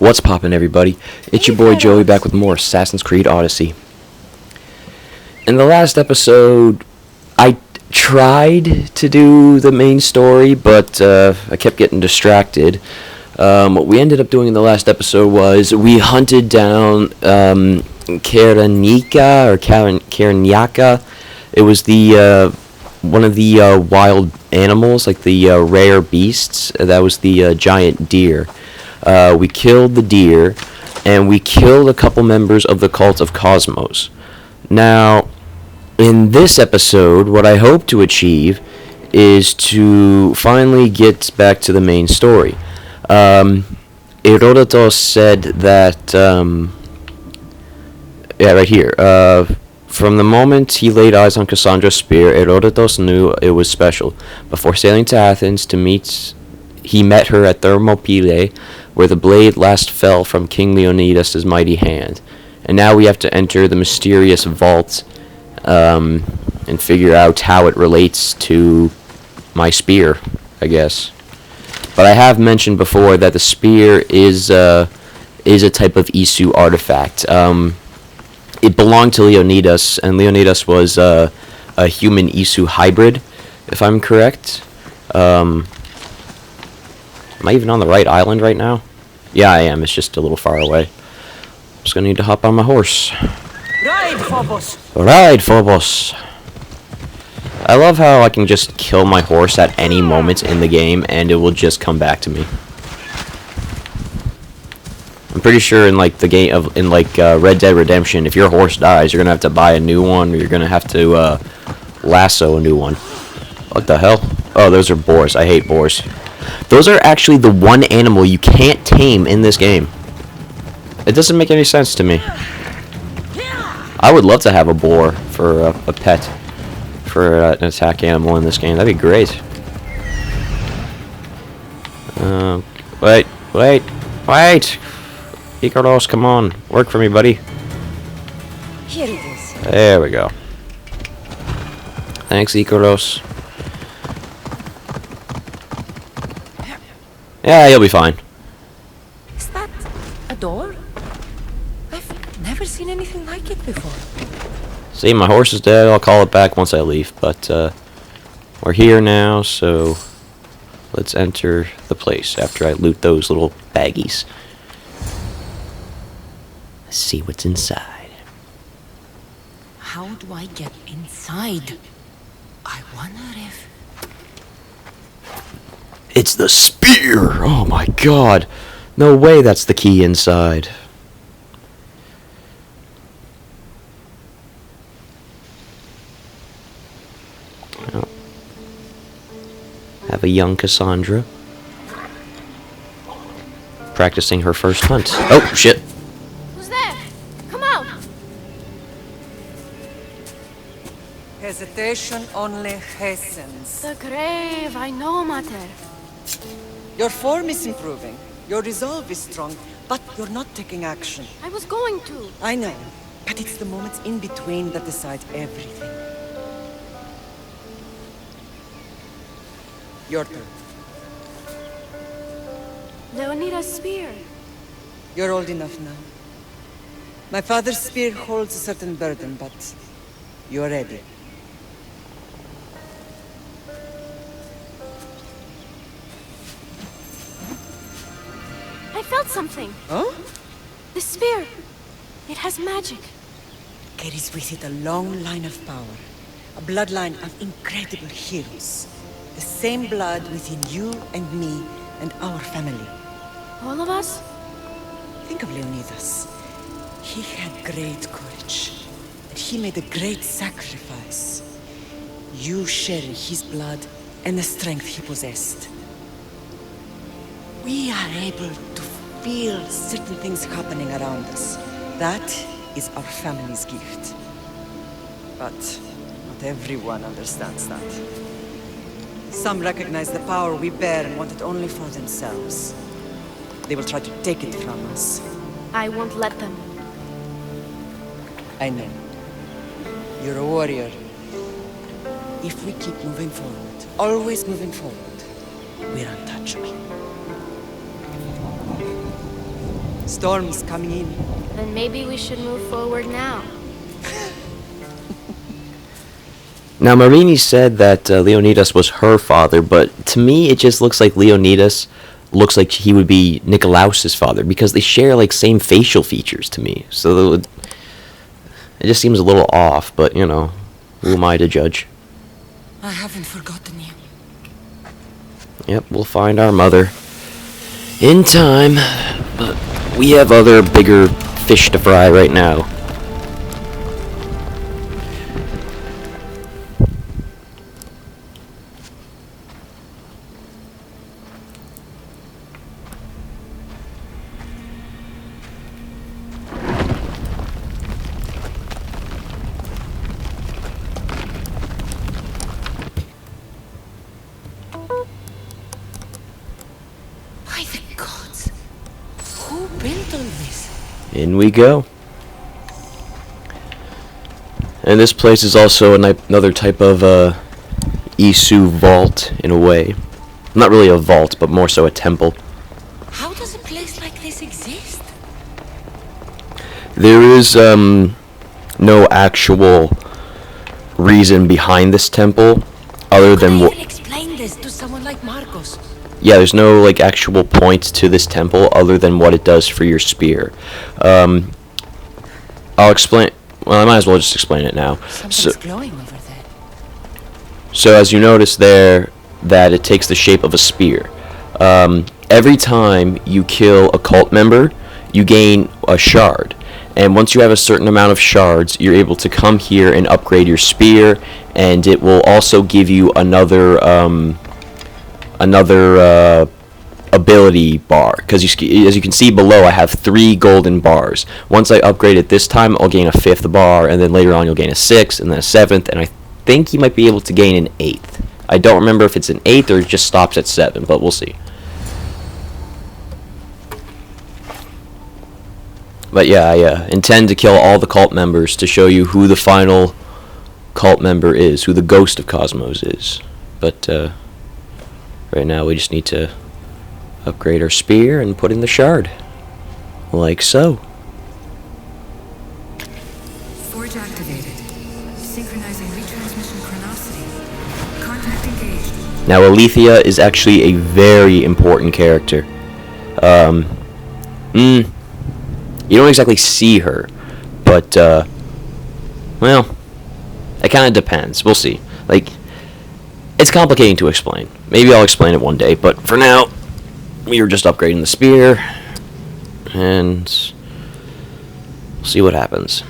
What's poppin', everybody? It's your boy Joey back with more Assassin's Creed Odyssey. In the last episode, I tried to do the main story, but I kept getting distracted. What we ended up doing in the last episode was we hunted down Karanyaka. It was the one of the wild animals, like the rare beasts. That was the giant deer. We killed the deer, and we killed a couple members of the cult of Cosmos. Now, in this episode, what I hope to achieve is to finally get back to the main story. Herodotus said that, right here, from the moment he laid eyes on Kassandra's spear, Herodotus knew it was special. Before sailing to Athens he met her at Thermopylae, where the blade last fell from King Leonidas' mighty hand. And now we have to enter the mysterious vault and figure out how it relates to my spear, I guess. But I have mentioned before that the spear is a type of Isu artifact. It belonged to Leonidas, and Leonidas was a human Isu hybrid, if I'm correct. Am I even on the right island right now? Yeah, I am. It's just a little far away. I'm just gonna need to hop on my horse. Ride, Phobos! Ride, Phobos! I love how I can just kill my horse at any moment in the game, and it will just come back to me. I'm pretty sure in like Red Dead Redemption, if your horse dies, you're gonna have to buy a new one, or you're gonna have to lasso a new one. What the hell? Oh, those are boars. I hate boars. Those are actually the one animal you can't tame in this game. It doesn't make any sense to me. I would love to have a boar for a pet, for an attack animal in this game. That'd be great. Wait. Icaros, come on. Work for me, buddy. Here it is. There we go. Thanks, Icaros. Yeah, you'll be fine. Is that a door? I've never seen anything like it before. See, my horse is dead. I'll call it back once I leave. But we're here now, so let's enter the place after I loot those little baggies. Let's see what's inside. How do I get inside? I wonder if... It's the spear! Oh my god! No way that's the key inside. Oh. Have a young Kassandra practicing her first hunt. Oh, shit. Who's there? Come out! Hesitation only hastens. The grave, I know, Mater. Your form is improving. Your resolve is strong, but you're not taking action. I was going to. I know, but it's the moments in between that decide everything. Your turn. Leonidas' spear. You're old enough now. My father's spear holds a certain burden, but you're ready. I felt something. Oh? The spear. It has magic. Carries with it a long line of power. A bloodline of incredible heroes. The same blood within you and me and our family. All of us? Think of Leonidas. He had great courage. And he made a great sacrifice. You share his blood and the strength he possessed. We are able to feel certain things happening around us. That is our family's gift. But not everyone understands that. Some recognize the power we bear and want it only for themselves. They will try to take it from us. I won't let them. I know. You're a warrior. If we keep moving forward, always moving forward, we're untouchable. Storm's coming in. Then maybe we should move forward now. Now, Marini said that Leonidas was her father, but to me, it just looks like Leonidas looks like he would be Nikolaus's father because they share like same facial features to me. So it just seems a little off, but you know, who am I to judge? I haven't forgotten you. Yep, we'll find our mother in time, but we have other bigger fish to fry right now. By the gods. Who built all this? In we go. And this place is also another type of Isu vault, in a way. Not really a vault, but more so a temple. How does a place like this exist? There is no actual reason behind this temple, other than Could I what. even explain this to someone like Marcos? Yeah, there's no like actual point to this temple other than what it does for your spear. I'll explain. Well, I might as well just explain it now. Something's glowing over there. So as you notice there, that it takes the shape of a spear. Every time you kill a cult member, you gain a shard. And once you have a certain amount of shards, you're able to come here and upgrade your spear, and it will also give you another ability bar. Because as you can see below, I have 3 golden bars. Once I upgrade it this time, I'll gain a 5th bar, and then later on you'll gain a 6th, and then a 7th, and I think you might be able to gain an 8th. I don't remember if it's an 8th or it just stops at 7, but we'll see. But yeah, I intend to kill all the cult members to show you who the final cult member is, who the ghost of Cosmos is. But right now we just need to upgrade our spear and put in the shard. Like so. Forge activated. Synchronizing retransmission chronicity. Contact engaged. Now Alethea is actually a very important character. You don't exactly see her, but well, it kind of depends. We'll see. Like, it's complicating to explain. Maybe I'll explain it one day, but for now, we are just upgrading the spear, and we'll see what happens.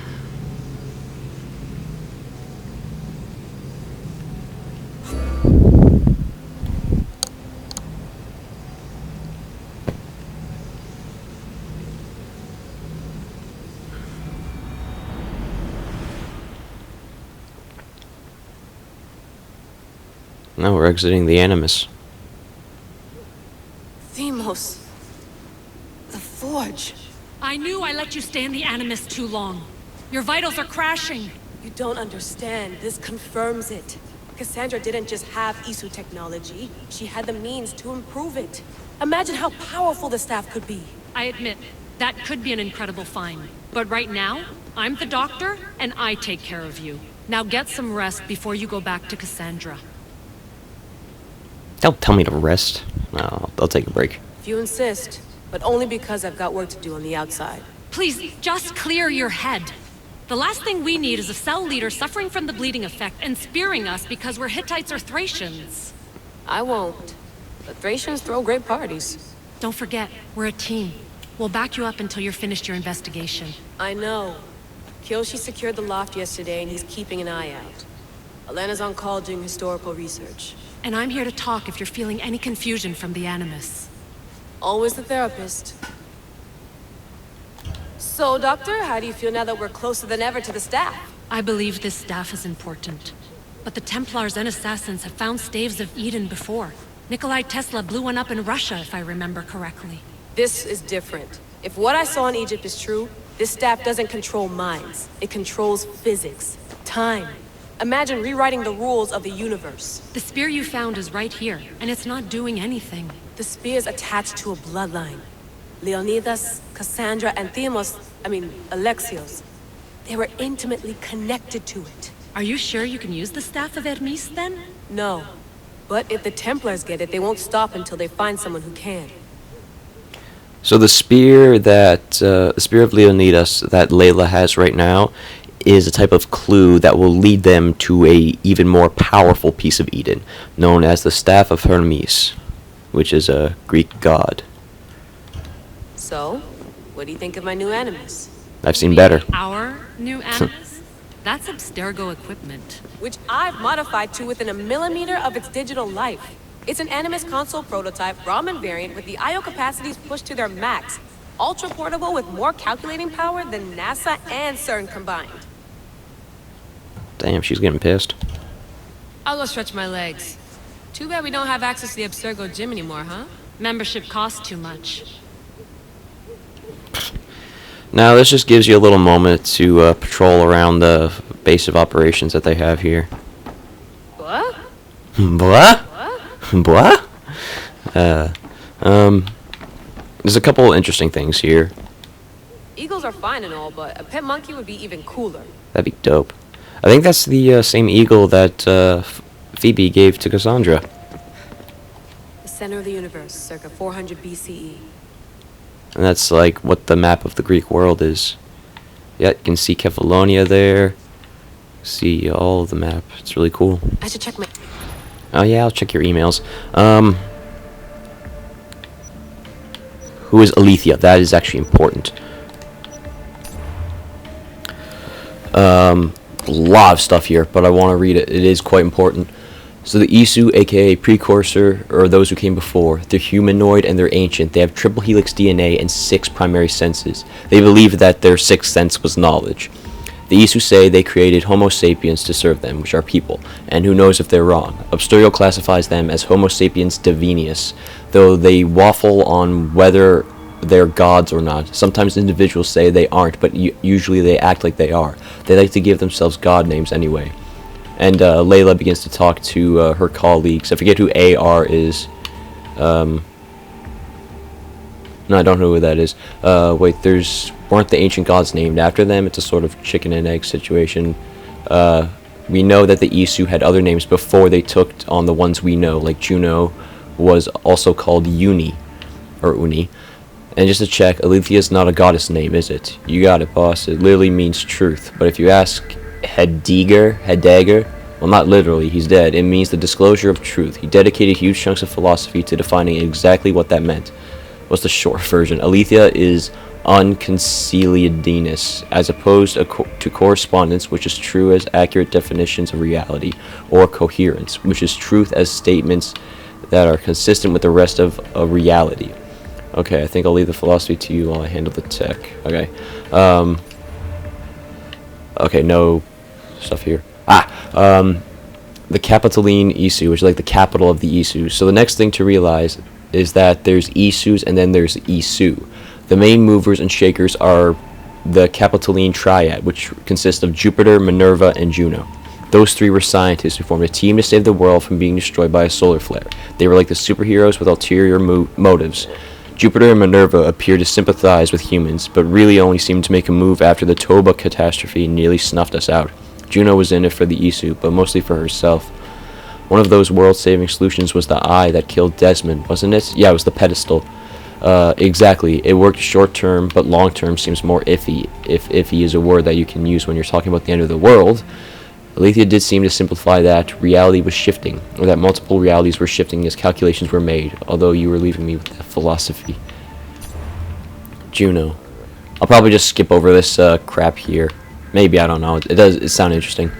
Now we're exiting the Animus. Themos. The Forge. I knew I let you stay in the Animus too long. Your vitals are crashing. You don't understand. This confirms it. Kassandra didn't just have Isu technology. She had the means to improve it. Imagine how powerful the staff could be. I admit, that could be an incredible find. But right now, I'm the doctor, and I take care of you. Now get some rest before you go back to Kassandra. Don't tell me to rest. No, I'll take a break. If you insist, but only because I've got work to do on the outside. Please, just clear your head. The last thing we need is a cell leader suffering from the bleeding effect and spearing us because we're Hittites or Thracians. I won't. The Thracians throw great parties. Don't forget, we're a team. We'll back you up until you're finished your investigation. I know. Kyoshi secured the loft yesterday and he's keeping an eye out. Elena's on call doing historical research. And I'm here to talk if you're feeling any confusion from the Animus. Always the therapist. So, Doctor, how do you feel now that we're closer than ever to the staff? I believe this staff is important. But the Templars and Assassins have found staves of Eden before. Nikolai Tesla blew one up in Russia, if I remember correctly. This is different. If what I saw in Egypt is true, this staff doesn't control minds. It controls physics, time. Imagine rewriting the rules of the universe. The spear you found is right here, and it's not doing anything. The spear's attached to a bloodline. Leonidas, Cassandra, and Alexios. They were intimately connected to it. Are you sure you can use the Staff of Hermes, then? No. But if the Templars get it, they won't stop until they find someone who can. So the spear the spear of Leonidas that Layla has right now is a type of clue that will lead them to a even more powerful piece of Eden, known as the Staff of Hermes, which is a Greek god. So, what do you think of my new animus? I've seen better. Our new animus? That's Abstergo equipment. Which I've modified to within a millimeter of its digital life. It's an Animus console prototype Raman variant with the I/O capacities pushed to their max. Ultra portable with more calculating power than NASA and CERN combined. Damn, she's getting pissed. I'll go stretch my legs. Too bad we don't have access to the Abstergo gym anymore, huh? Membership costs too much. Now this just gives you a little moment to patrol around the base of operations that they have here. What? Blah? Blah? There's a couple interesting things here. Eagles are fine and all, but a pet monkey would be even cooler. That'd be dope. I think that's the same eagle that Phoebe gave to Kassandra. The center of the universe, circa 400 BCE. And that's like what the map of the Greek world is. Yeah, you can see Kefalonia there. See all of the map. It's really cool. I should check my... Oh yeah, I'll check your emails. Who is Alethea? That is actually important. A lot of stuff here, but I want to read it. It is quite important. So the Isu, aka precursor, or those who came before, they're humanoid and they're ancient. They have triple helix DNA and 6 primary senses. They believe that their 6th sense was knowledge. The Isu say they created Homo sapiens to serve them, which are people, and who knows if they're wrong. Abstergo classifies them as Homo sapiens divinius, though they waffle on whether they're gods or not. Sometimes individuals say they aren't, but usually they act like they are. They like to give themselves god names anyway. And Layla begins to talk to her colleagues. I forget who AR is. No, I don't know who that is. Wait, weren't the ancient gods named after them? It's a sort of chicken and egg situation. We know that the Isu had other names before they took on the ones we know, like Juno was also called Uni, or Uni. And just to check, Alethea is not a goddess name, is it? You got it, boss. It literally means truth. But if you ask Heidegger, well, not literally, he's dead. It means the disclosure of truth. He dedicated huge chunks of philosophy to defining exactly what that meant. What's the short version? Alethea is unconciliadinus, as opposed to correspondence, which is true as accurate definitions of reality, or coherence, which is truth as statements that are consistent with the rest of reality. Okay, I think I'll leave the philosophy to you while I handle the tech. Okay. Okay, no stuff here. The Capitoline Isu, which is like the capital of the Isu. So the next thing to realize is that there's Isus and then there's Isu. The main movers and shakers are the Capitoline Triad, which consists of Jupiter, Minerva, and Juno. Those 3 were scientists who formed a team to save the world from being destroyed by a solar flare. They were like the superheroes with ulterior motives. Jupiter and Minerva appeared to sympathize with humans, but really only seemed to make a move after the Toba catastrophe nearly snuffed us out. Juno was in it for the Isu, but mostly for herself. One of those world-saving solutions was the eye that killed Desmond, wasn't it? Yeah, it was the pedestal. Exactly. It worked short-term, but long-term seems more iffy, if iffy is a word that you can use when you're talking about the end of the world. Alethea did seem to simplify that reality was shifting, or that multiple realities were shifting as calculations were made, although you were leaving me with that philosophy. Juno. I'll probably just skip over this crap here. Maybe, I don't know. It sound interesting.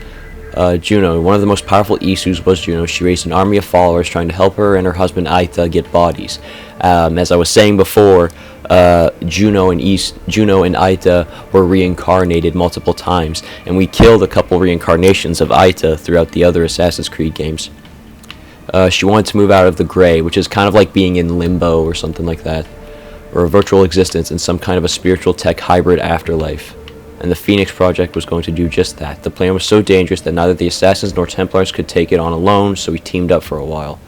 Juno. One of the most powerful Isus was Juno. She raised an army of followers trying to help her and her husband Aita get bodies. As I was saying before, Juno and Aita were reincarnated multiple times, and we killed a couple reincarnations of Aita throughout the other Assassin's Creed games. She wanted to move out of the gray, which is kind of like being in limbo or something like that, or a virtual existence in some kind of a spiritual tech hybrid afterlife. And the Phoenix Project was going to do just that. The plan was so dangerous that neither the Assassins nor Templars could take it on alone, so we teamed up for a while.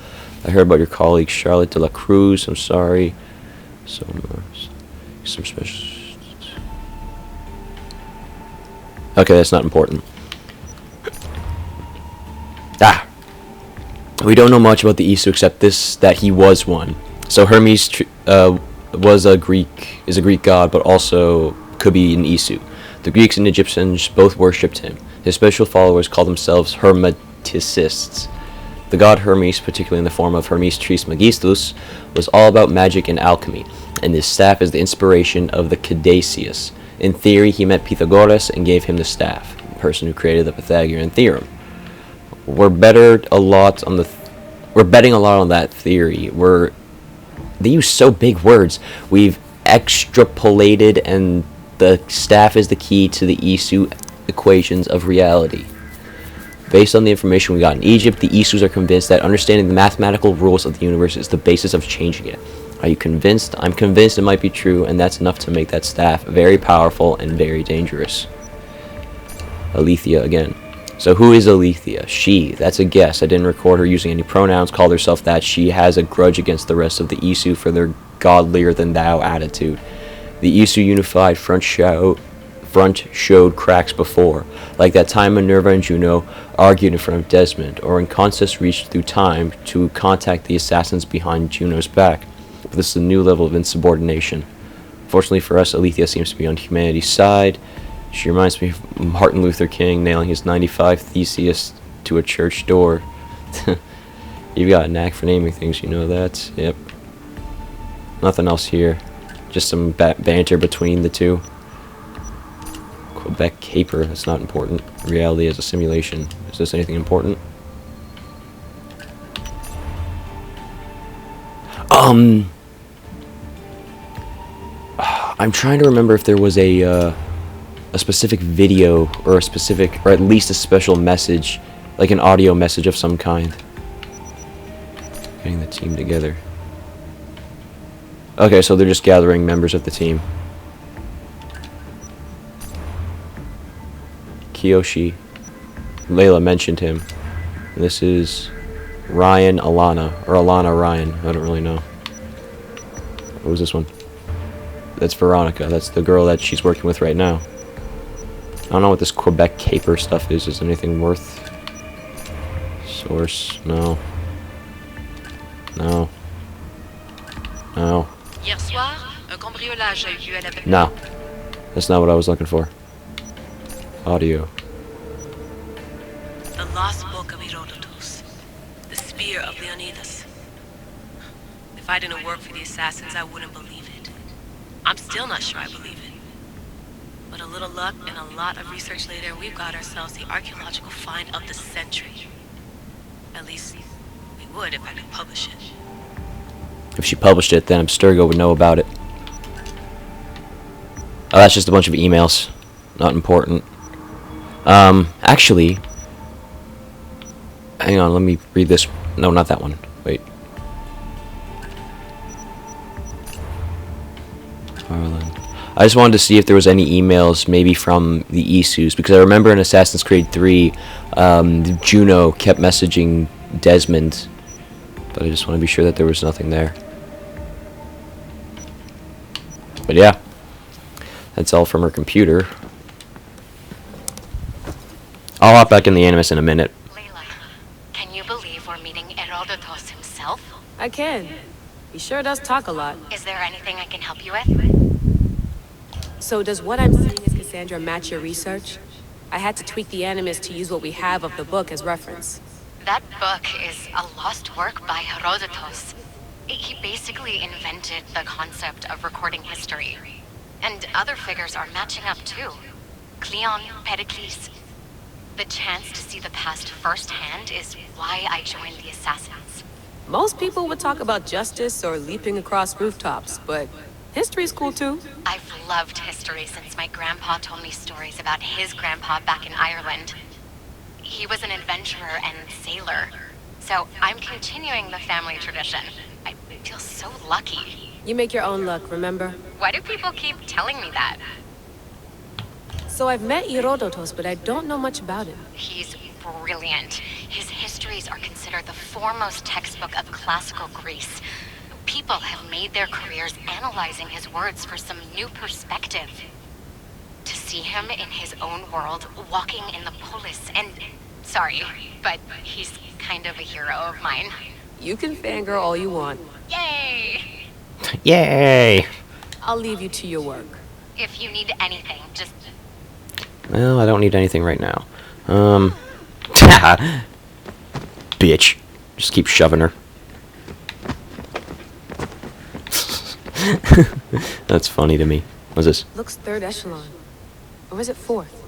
I heard about your colleague Charlotte de la Cruz. I'm sorry. So Some special. Okay, that's not important. We don't know much about the Isu except this, that he was one. So Hermes is a Greek god, but also could be an Isu. The Greeks and Egyptians both worshipped him. His special followers called themselves Hermeticists. The god Hermes, particularly in the form of Hermes Trismegistus, was all about magic and alchemy, and his staff is the inspiration of the Caduceus. In theory, he met Pythagoras and gave him the staff, the person who created the Pythagorean theorem. We're betting a lot on that theory. They use so big words. We've extrapolated, and the staff is the key to the Isu equations of reality. Based on the information we got in Egypt, the Isus are convinced that understanding the mathematical rules of the universe is the basis of changing it. Are you convinced? I'm convinced it might be true, and that's enough to make that staff very powerful and very dangerous. Alethea again. So who is Alethea? She. That's a guess. I didn't record her using any pronouns. Called herself that. She has a grudge against the rest of the Isu for their godlier-than-thou attitude. The Isu unified front showed cracks before, like that time Minerva and Juno argued in front of Desmond, or when Consus reached through time to contact the assassins behind Juno's back. But this is a new level of insubordination. Fortunately for us, Alethea seems to be on humanity's side. She reminds me of Martin Luther King nailing his 95 Theseus to a church door. You've got a knack for naming things, you know that? Yep. Nothing else here. Just some banter between the two. Quebec caper, that's not important. Reality is a simulation. Is this anything important? I'm trying to remember if there was a specific video or at least a special message, like an audio message of some kind. Getting the team together. Okay, so they're just gathering members of the team. Kiyoshi. Layla mentioned him. And this is Alana Ryan. I don't really know. What was this one? That's Veronica. That's the girl that she's working with right now. I don't know what this Quebec caper stuff is. Is anything worth? Source? No. No. No. Hier soir, un cambriolage a eu lieu à la... No. That's not what I was looking for. Audio. The lost book of Herodotus. The spear of Leonidas. If I didn't work for the assassins, I wouldn't believe it. I'm still not sure I believe it. But a little luck and a lot of research later, we've got ourselves the archaeological find of the century. At least, we would if I could publish it. If she published it, then Abstergo would know about it. Oh, that's just a bunch of emails. Not important. Actually... Hang on, let me read this. No, not that one. Wait. I just wanted to see if there was any emails maybe from the Isus, because I remember in Assassin's Creed 3, Juno kept messaging Desmond, but I just want to be sure that there was nothing there. But yeah, that's all from her computer. I'll hop back in the Animus in a minute. Layla, can you believe we're meeting Herodotus himself? I can. He sure does talk a lot. Is there anything I can help you with? So does what I'm seeing as Kassandra match your research? I had to tweak the Animus to use what we have of the book as reference. That book is a lost work by Herodotus. He basically invented the concept of recording history. And other figures are matching up too. Cleon, Pericles. The chance to see the past firsthand is why I joined the Assassins. Most people would talk about justice or leaping across rooftops, but history's cool too. I've loved history since my grandpa told me stories about his grandpa back in Ireland. He was an adventurer and sailor, so I'm continuing the family tradition. I feel so lucky. You make your own luck, remember? Why do people keep telling me that? So I've met Herodotus, but I don't know much about him. He's brilliant. His histories are considered the foremost textbook of classical Greece. people have made their careers analyzing his words for some new perspective. To see him in his own world, walking in the polis, and... Sorry, but he's kind of a hero of mine. You can fangirl all you want. Yay! Yay! I'll leave you to your work. If you need anything, just... Well, I don't need anything right now. Bitch. Just keep shoving her. That's funny to me. What's this? Looks third echelon. Or is it fourth?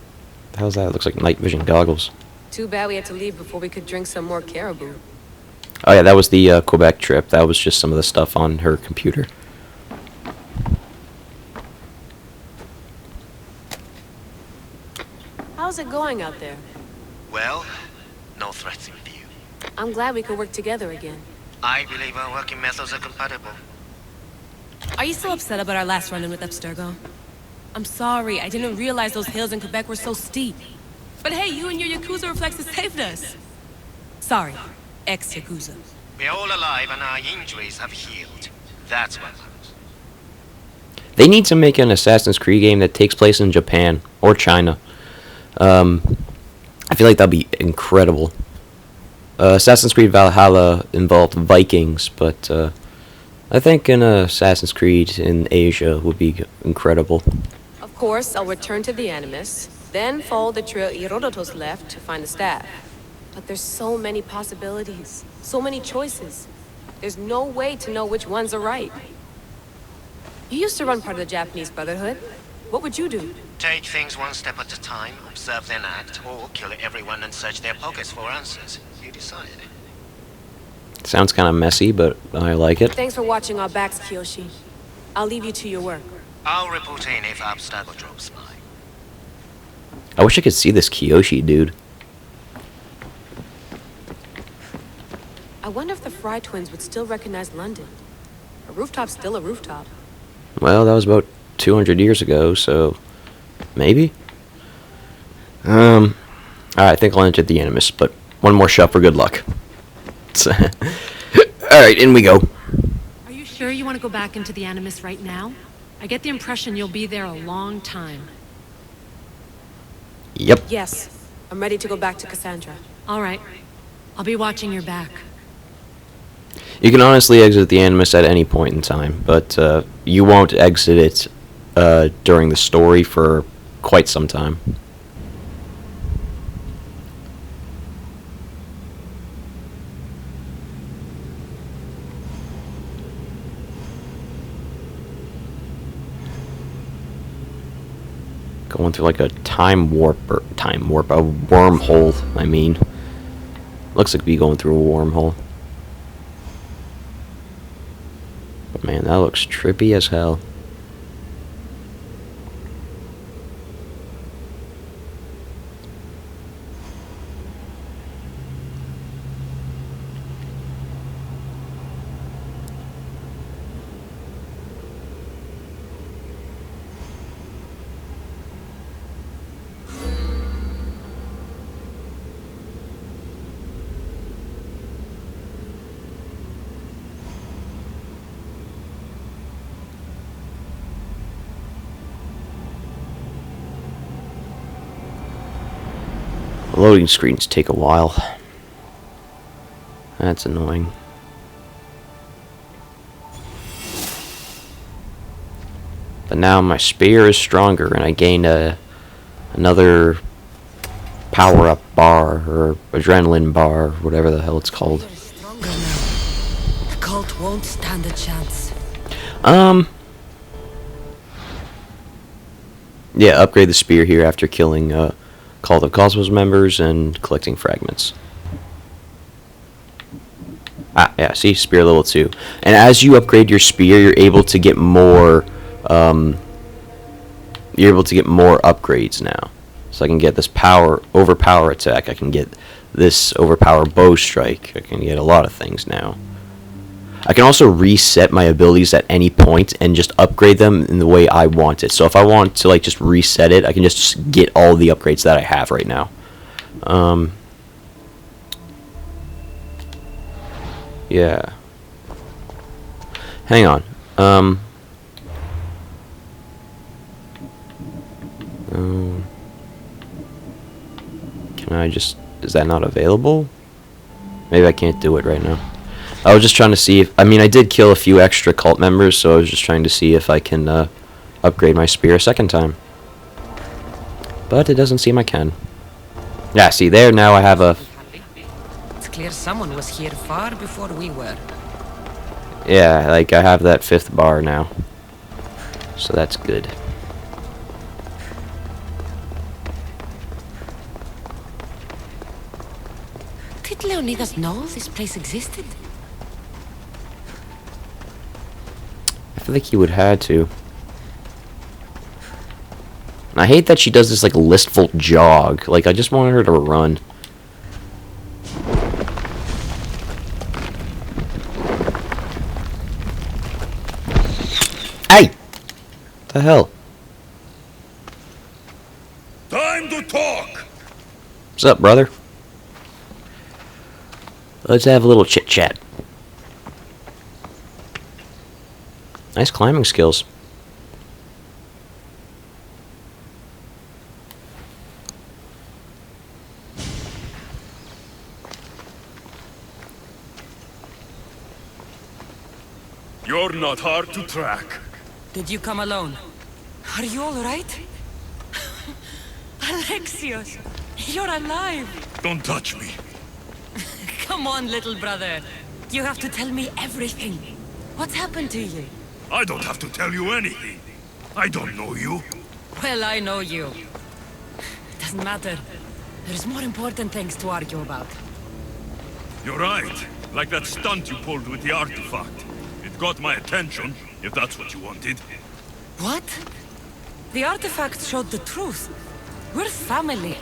The hell's that? It looks like night vision goggles. Too bad we had to leave before we could drink some more caribou. Oh yeah, that was the Quebec trip. That was just some of the stuff on her computer. How's it going out there? Well, no threats in view. I'm glad we could work together again. I believe our working methods are compatible. Are you still upset about our last run-in with Abstergo? I'm sorry, I didn't realize those hills in Quebec were so steep. But hey, you and your Yakuza reflexes saved us. Sorry, ex-Yakuza. We're all alive and our injuries have healed. That's what matters. They need to make an Assassin's Creed game that takes place in Japan or China. I feel like that'd be incredible. Assassin's Creed Valhalla involved Vikings, but I think an Assassin's Creed in Asia would be incredible. Of course, I'll return to the Animus, then follow the trail Herodotus left to find the staff. But there's so many possibilities, so many choices. There's no way to know which ones are right. You used to run part of the Japanese Brotherhood. What would you do? Take things one step at a time, observe then act, or kill everyone and search their pockets for answers. You decide. Sounds kind of messy, but I like it. Thanks for watching our backs, Kiyoshi. I'll leave you to your work. I'll report in if Abstergo drops by. I wish I could see this Kiyoshi dude. I wonder if the Fry twins would still recognize London. A rooftop's still a rooftop. Well, that was about 200 years ago, so maybe. Alright, I think I'll enter the Animus, but one more shot for good luck. Alright, in we go. Are you sure you want to go back into the Animus right now? I get the impression you'll be there a long time. Yep. Yes, I'm ready to go back to Kassandra. All right. I'll be watching your back. You can honestly exit the Animus at any point in time, but you won't exit it during the story for quite some time. Going through like a a wormhole, I mean. Looks like we going through a wormhole. But man, that looks trippy as hell. Loading screens take a while. That's annoying. But now my spear is stronger and I gain another power-up bar or adrenaline bar, whatever the hell it's called. Stronger now. The cult won't stand a chance. Yeah, upgrade the spear here after killing Cult of Cosmos members and collecting fragments. Ah, yeah, see, spear level 2. And as you upgrade your spear, you're able to get more upgrades now. So I can get this overpower attack. I can get this overpower bow strike. I can get a lot of things now. I can also reset my abilities at any point and just upgrade them in the way I want it. So if I want to like just reset it, I can just get all the upgrades that I have right now. Yeah. Hang on. Can I just... Is that not available? Maybe I can't do it right now. I was just trying to see if... I mean, I did kill a few extra cult members, so I was just trying to see if I can upgrade my spear a second time. But it doesn't seem I can. Yeah, see, there now I have a... It's clear someone was here far before we were. Yeah, like, I have that 5th bar now. So that's good. Did Leonidas know this place existed? I feel like he would have to. I hate that she does this, like, listful jog. Like, I just wanted her to run. Hey! What the hell? Time to talk! What's up, brother? Let's have a little chit-chat. Nice climbing skills. You're not hard to track. Did you come alone? Are you all right? Alexios, you're alive. Don't touch me. Come on, little brother. You have to tell me everything. What's happened to you? I don't have to tell you anything. I don't know you. Well, I know you. Doesn't matter. There's more important things to argue about. You're right. Like that stunt you pulled with the artifact. It got my attention, if that's what you wanted. What? The artifact showed the truth. We're family.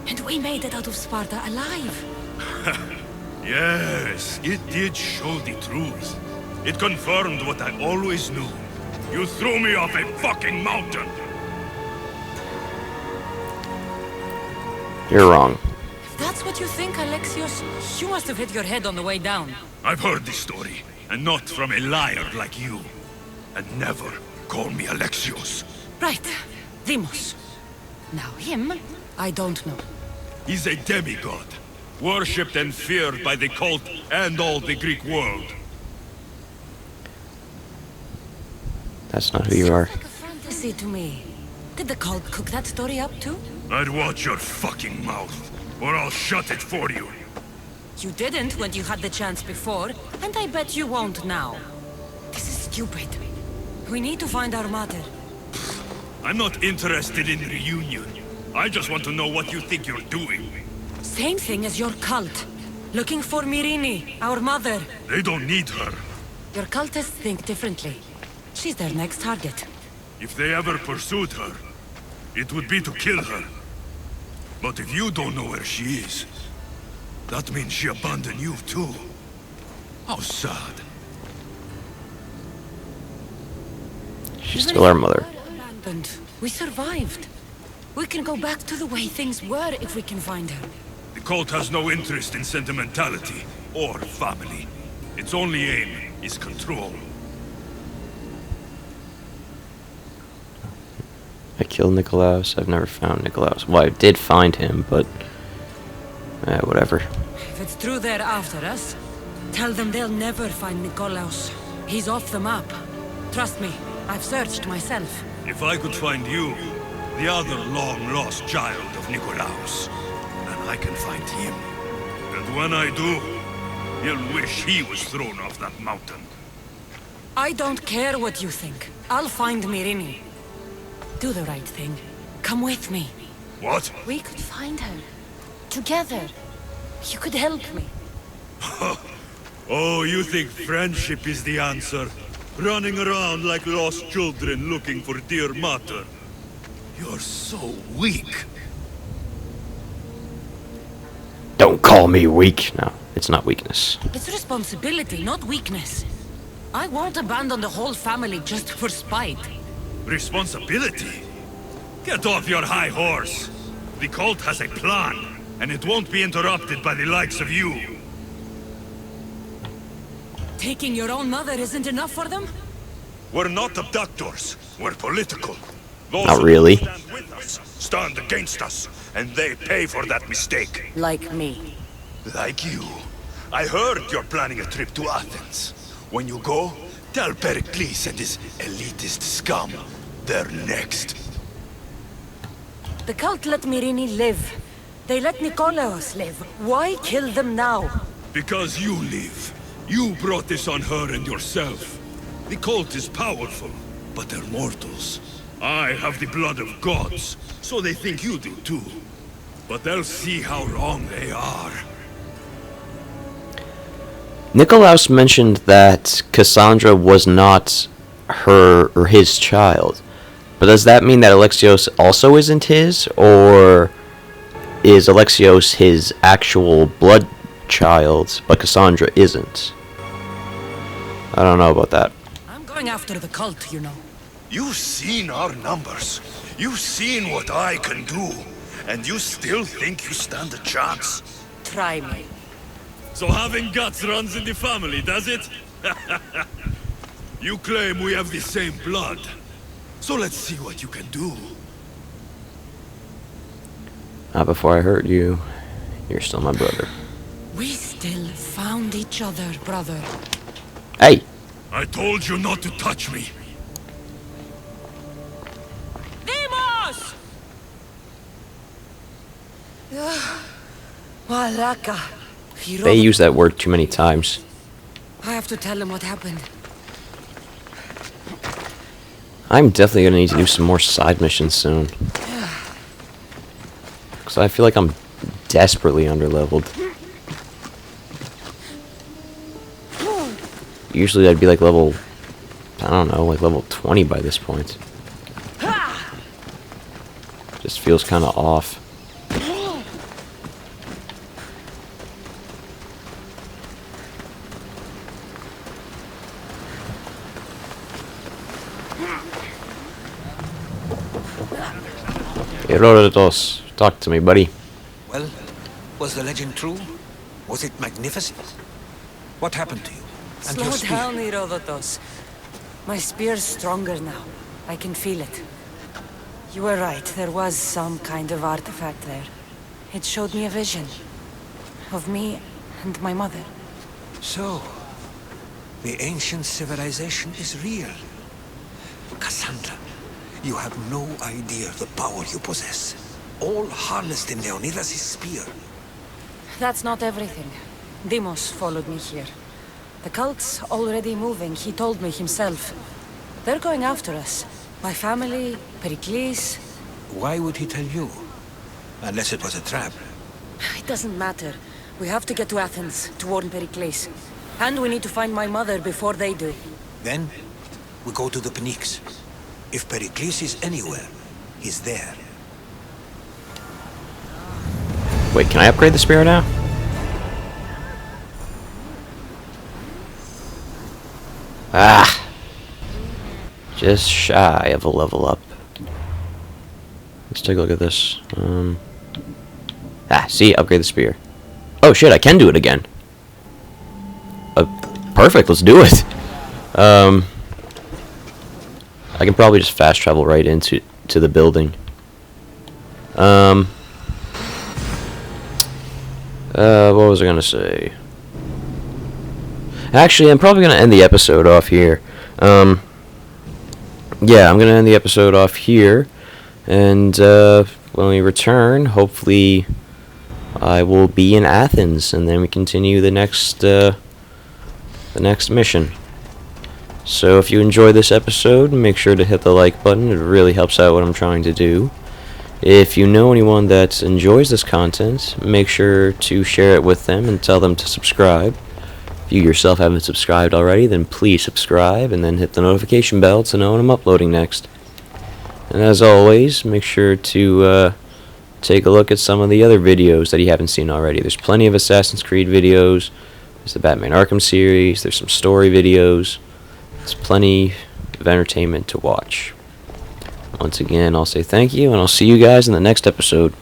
And we made it out of Sparta alive. Yes, it did show the truth. It confirmed what I always knew. You threw me off a fucking mountain! You're wrong. If that's what you think, Alexios, you must have hit your head on the way down. I've heard this story, and not from a liar like you. And never call me Alexios. Right. Demos. Now him, I don't know. He's a demigod, worshipped and feared by the cult and all the Greek world. That's not who you are. Like a fantasy to me. Did the cult cook that story up too? I'd watch your fucking mouth, or I'll shut it for you. You didn't when you had the chance before, and I bet you won't now. This is stupid. We need to find our mother. I'm not interested in reunion. I just want to know what you think you're doing. Same thing as your cult. Looking for Myrine, our mother. They don't need her. Your cultists think differently. She's their next target. If they ever pursued her, it would be to kill her. But if you don't know where she is, that means she abandoned you too. How sad. She's still our mother. Abandoned. We survived. We can go back to the way things were if we can find her. The cult has no interest in sentimentality or family. Its only aim is control. I killed Nicolaus. I've never found Nicolaus. Well, I did find him, but... whatever. If it's true they're after us, tell them they'll never find Nikolaos. He's off the map. Trust me, I've searched myself. If I could find you, the other long-lost child of Nikolaos, then I can find him. And when I do, he'll wish he was thrown off that mountain. I don't care what you think. I'll find Myrine. Do the right thing. Come with me. What? We could find her. Together. You could help me. Oh, you think friendship is the answer? Running around like lost children looking for dear mother. You're so weak. Don't call me weak. No, it's not weakness. It's responsibility, not weakness. I won't abandon the whole family just for spite. Responsibility? Get off your high horse. The cult has a plan, and it won't be interrupted by the likes of you. taking your own mother isn't enough for them? We're not abductors. We're political. Those Not who really. stand with us stand against us, and they pay for that mistake. Like me. Like you. I heard you're planning a trip to Athens. When you go, tell Pericles and his elitist scum they're next. The cult let Myrrine live. They let Nikolaos live. Why kill them now? Because you live. You brought this on her and yourself. The cult is powerful, but they're mortals. I have the blood of gods, so they think you do too. But they'll see how wrong they are. Nikolaos mentioned that Kassandra was not her or his child. But does that mean that Alexios also isn't his, or is Alexios his actual blood child, but Kassandra isn't? I don't know about that. I'm going after the cult, you know. You've seen our numbers. You've seen what I can do. And you still think you stand a chance? Try me. So having guts runs in the family, does it? You claim we have the same blood. So let's see what you can do. Not before I hurt you. You're still my brother. We still found each other, brother. Hey! I told you not to touch me. Demos! Malaka. They use that word too many times. I have to tell him what happened. I'm definitely gonna need to do some more side missions soon. Because I feel like I'm desperately underleveled. Usually I'd be like level, I don't know, like level 20 by this point. Just feels kind of off. Herodotus, talk to me, buddy. Well, was the legend true? Was it magnificent? What happened to you? And Slow your spear? down, Herodotus. My spear's stronger now. I can feel it. You were right, there was some kind of artifact there. It showed me a vision. Of me and my mother. So, the ancient civilization is real. Kassandra, you have no idea the power you possess. All harnessed in Leonidas' spear. That's not everything. Demos followed me here. The cult's already moving, he told me himself. They're going after us. My family, Pericles. Why would he tell you? Unless it was a trap. It doesn't matter. We have to get to Athens, to warn Pericles. And we need to find my mother before they do. Then, we go to the Pnyx. If Pericles is anywhere, he's there. Wait, can I upgrade the spear now? Ah! Just shy of a level up. Let's take a look at this. See, upgrade the spear. Oh shit, I can do it again. Perfect, let's do it. I can probably just fast travel right into the building. What was I gonna say? Actually, I'm probably gonna end the episode off here. Yeah, I'm gonna end the episode off here, and when we return, hopefully, I will be in Athens, and then we continue the next mission. So if you enjoyed this episode, make sure to hit the like button. It really helps out what I'm trying to do. If you know anyone that enjoys this content, make sure to share it with them and tell them to subscribe. If you yourself haven't subscribed already, then please subscribe and then hit the notification bell to know when I'm uploading next. And as always, make sure to take a look at some of the other videos that you haven't seen already. There's plenty of Assassin's Creed videos. There's the Batman Arkham series. There's some story videos. There's plenty of entertainment to watch. Once again, I'll say thank you, and I'll see you guys in the next episode.